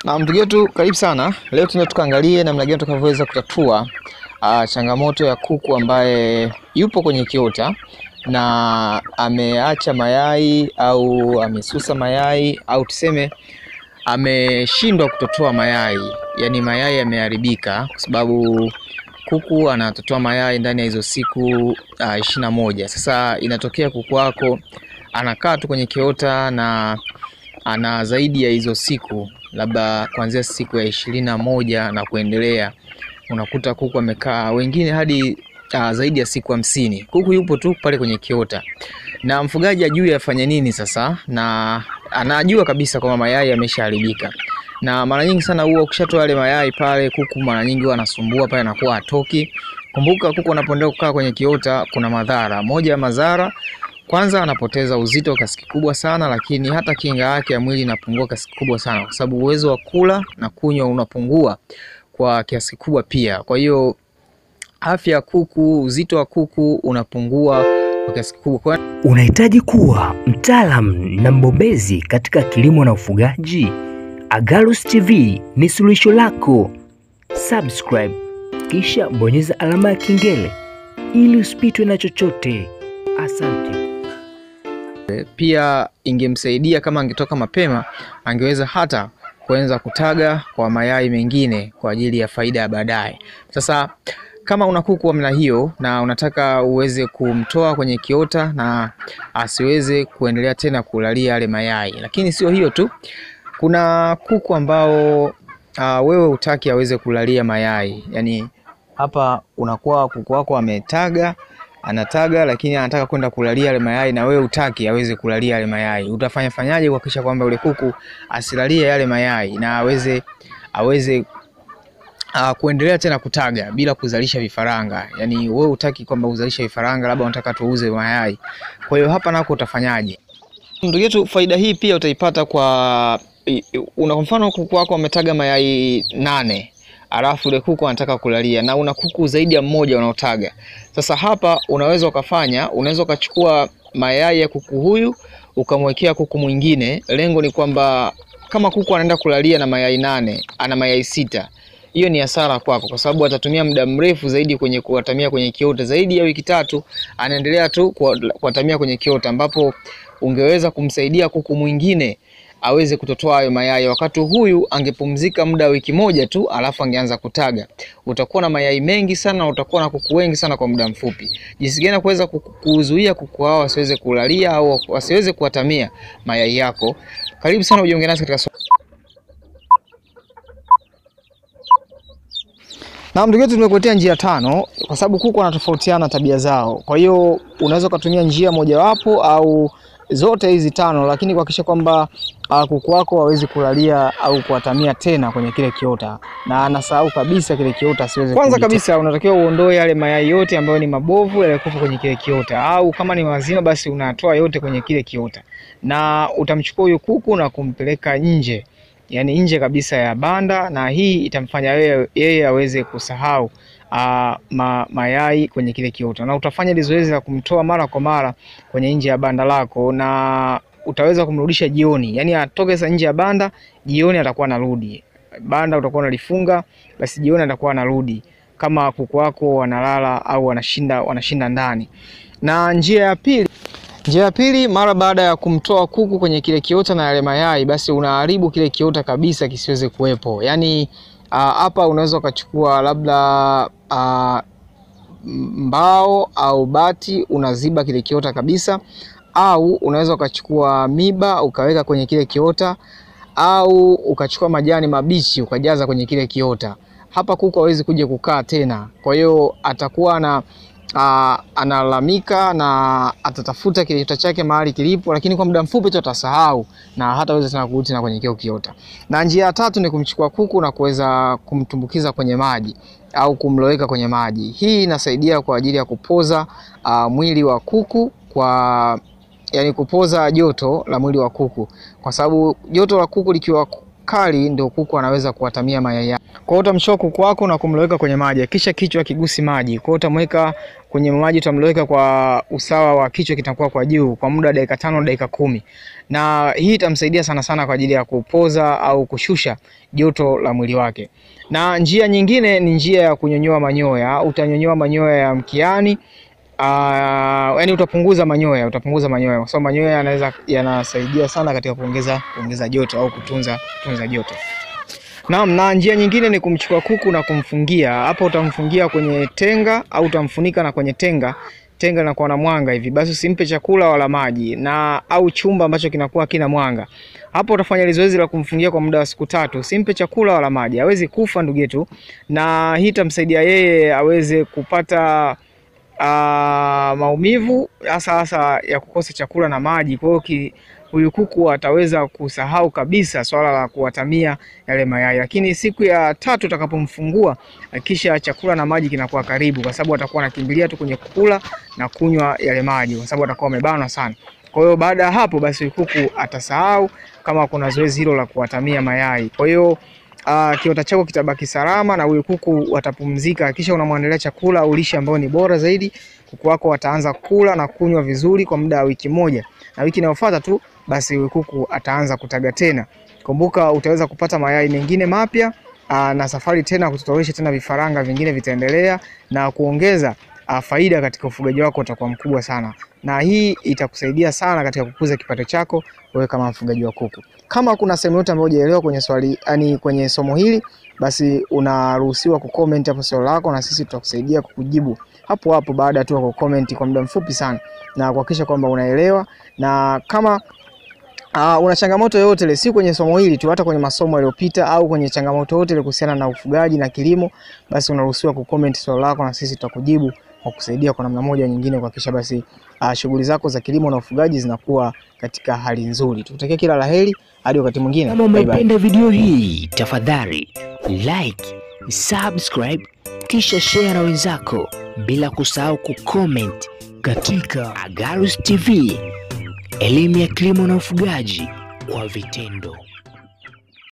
Na ndugu yetu, karibu sana. Leo tunataka tukaangalie namna gani tutakavyoweza kutatua changamoto ya kuku ambaye yupo kwenye kiota na ameacha mayai au amesusa mayai au tuseme ameshindwa kutotoa mayai. Yaani mayai yameharibika kwa sababu kuku anatotoa mayai ndani ya hizo siku 21. Sasa inatokea kuku wako anakaa tu kwenye kiota na ana zaidi ya hizo siku, labda kuanzia siku ya 21 na kuendelea. Unakuta kuku amekaa wengine hadi zaidi ya siku 50. Kuku yupo tu pale kwenye kiota. Na mfugaji ajui afanye nini sasa, na anajua kabisa kwamba mayai yameshaharibika. Na mara nyingi sana huwa ukishatoa yale mayai pale, kuku mara nyingi huwa anasumbua pale, anakuwa hatoki. Kumbuka kuku anapoendelea kukaa kwenye kiota kuna madhara. Moja ya madhara, kwanza anapoteza uzito kwa kiasi kikubwa sana, lakini hata kinga yake ya mwili inapungua kwa kiasi kikubwa sana, kwa sababu uwezo wa kula na kunywa unapungua kwa kiasi kikubwa pia. Kwa hiyo afya ya kuku, uzito wa kuku unapungua kwa kiasi kikubwa. Unahitaji kuwa mtaalamu na mbobezi katika kilimo na ufugaji? Agalus TV ni suluhisho lako. Subscribe kisha bonyeza alama ya kengele ili usipitwe na chochote. Asante. Pia ingemsaidia kama angetoka mapema, angeweza hata kuanza kutaga kwa mayai mengine kwa ajili ya faida ya baadaye. Sasa kama una kuku wa namna hiyo na unataka uweze kumtoa kwenye kiota na asiweze kuendelea tena kulalia yale mayai, lakini sio hiyo tu, kuna kuku ambao wewe hutaki aweze kulalia mayai. Yaani hapa unakuwa kuku wako anataga lakini anataka kwenda kulalia yale mayai na wewe hutaki aweze kulalia yale mayai. Fanyaje kuhakikisha kwamba yule kuku asilalie yale mayai na aweze kuendelea tena kutaga bila kuzalisha vifaranga? Yaani wewe hutaki kwamba uzalishe vifaranga, labda unataka tuuze mayai. Kwa hiyo hapa nako utafanyaje? Ndugu yetu, faida hii pia utaipata kwa kwa mfano kuku wako ametaga mayai 8. Alafu ile kuku anataka kulalia na una kuku zaidi ya mmoja unaotaga. Sasa hapa unaweza ukachukua mayai ya kuku huyu ukamwekea kuku mwingine. Lengo ni kwamba kama kuku anaenda kulalia na mayai 8, ana mayai 6, hiyo ni hasara kwako, kwa sababu atatumia muda mrefu zaidi kwenye kuatamia kwenye kiota, zaidi ya wiki 3 anaendelea tu kuatamia kwenye kiota, ambapo ungeweza kumsaidia kuku mwingine aweze kutotoa hayo mayai. Wakati huyu angepumzika muda wiki moja tu, alafu angeanza kutaga. Utakuwa na mayai mengi sana na utakuwa na kuku wengi sana kwa muda mfupi. Jinsi gani kuweza kuzuia kuku hao wasiweze kulalia au wasiweze kuatamia mayai yako? Karibu sana ujiunge nasi katika na ndugu yetu, tumekuletea njia 5 kwa sababu kuku wanatofautiana tabia zao. Kwa hiyo unaweza kutumia njia mojawapo au zote hizi 5, lakini kuhakikisha kwamba kuku wako hawezi kulalia au kuatamia tena kwenye kile kiota na anasahau kabisa kile kiota asiweze. Kwanza kabisa unatakiwa uondoe yale mayai yote ambayo ni mabovu yalikufa kwenye kile kiota, au kama ni mazima basi unatoa yote kwenye kile kiota, na utamchukua huyo kuku na kumpeleka nje, yani nje kabisa ya banda, na hii itamfanya yeye aweze kusahau mayai kwenye kile kiota, na utafanya ile zoezi la kumtoa mara kwa mara kwenye nje ya banda lako, na utaweza kumrudisha jioni. Yani atoke sasa nje ya banda, jioni atakuwa anarudi. Banda utakuwa unalifunga, basi jioni atakuwa anarudi kama kuku wako wanalala au wanashinda ndani. Na njia ya pili, mara baada ya kumtoa kuku kwenye kile kiota na yale mayai, basi unaharibu kile kiota kabisa kisiweze kuwepo. Yani hapa unaweza ukachukua labda mbao au bati, unaziba kile kiota kabisa, au unaweza ukachukua miba ukaweka kwenye kile kiota, au ukachukua majani mabichi ukajaza kwenye kile kiota. Hapa kuku hawezi kuja kukaa tena. Kwa hiyo atakuwa analalamika na atatafuta kile kiota chake mahali kilipo, lakini kwa muda mfupi tu atasahau na hataweza tena kurudi tena kwenye kile kiota. Na njia ya 3 ni kumchukua kuku na kuweza kumtumbukiza kwenye maji au kumloweka kwenye maji. Hii inasaidia kwa ajili ya kupoza mwili wa kuku, yani kupoza joto la mwili wa kuku, kwa sababu joto la kuku likiwa kali ndio kuku anaweza kuatamia mayai yake. Kwa hiyo utamchukua kuku wako na kumloweka kwenye maji, kisha kichwa kigusi maji. Kwa hiyo utamweka kwenye maji, utamloweka kwa usawa wa kichwa kitakuwa kwa juu kwa muda dakika 5 dakika 10. Na hii itamsaidia sana sana kwa ajili ya kupoza au kushusha joto la mwili wake. Na njia nyingine ni njia ya kunyonyoa manyoya. Utanyonyoa manyoya ya mkiani. Yani utapunguza manyoya kwa sababu manyoya yanasaidia sana katika kuongeza joto au kutunza joto. Na njia nyingine ni kumchukua kuku na kumfungia. Hapo utamfungia kwenye tenga au utamfunika na kwenye tenga linakuwa na mwanga hivi. Basi usimpe chakula wala maji au chumba ambacho kinakuwa kina mwanga. Hapo utafanya zoezi la kumfungia kwa muda wa siku 3. Usimpe chakula wala maji. Hawezi kufa ndugu yetu. Na hii itamsaidia yeye aweze kupata maumivu hasa ya kukosa chakula na maji. Kwa hiyo huyu kuku ataweza kusahau kabisa swala la kuatamia yale mayai. Lakini siku ya 3 utakapomfungua, kisha chakula na maji kinakuwa karibu, kwa sababu atakuwa anakimbilia tu kwenye kukula na kunywa yale maji, kwa sababu atakuwa amebanwa sana. Kwa hiyo baada ya hapo basi kuku atasahau kama kuna zoezi hilo la kuatamia mayai. Kwa hiyo kiota chako kitabaki salama na huyu kuku watapumzika. Kisha unamwandalia chakula au lishe ambayo ni bora zaidi. Kuku wako wataanza kula na kunywa vizuri kwa muda wa wiki moja. Na wiki inayofuata tu basi huyu kuku ataanza kutaga tena. Kumbuka utaweza kupata mayai mengine mapya na safari tena kutotolesha tena vifaranga vingine vitaendelea na kuongeza faida katika ufugaji wako utakuwa mkubwa sana. Na hii itakusaidia sana katika kukuza kipato chako wewe kama mfugaji wa kuku. Kama kuna sehemu yote ambayo hujaelewa kwenye swali kwenye somo hili, basi unaruhusiwa kucomment hapo swali lako na sisi tutakusaidia kukujibu hapo hapo baada tu ya kucomment kwa muda mfupi sana na kuhakikisha kwamba unaelewa. Na kama una changamoto yoyote ile, si kwenye somo hili tu, hata kwenye masomo yaliyopita au kwenye changamoto yote ile kuhusiana na ufugaji na kilimo, basi unaruhusiwa kucomment swali lako na sisi tutakujibu kwa kusaidia kwa namna moja nyingine kuhakikisha basi shughuli zako za kilimo na ufugaji zinakuwa katika hali nzuri. Tukutakia kila laheri hadi wakati mwingine. Kama umependa video hii, tafadhali like, subscribe kisha share na wenzako, bila kusahau kucomment katika Agalus TV, elimu ya kilimo na ufugaji kwa vitendo.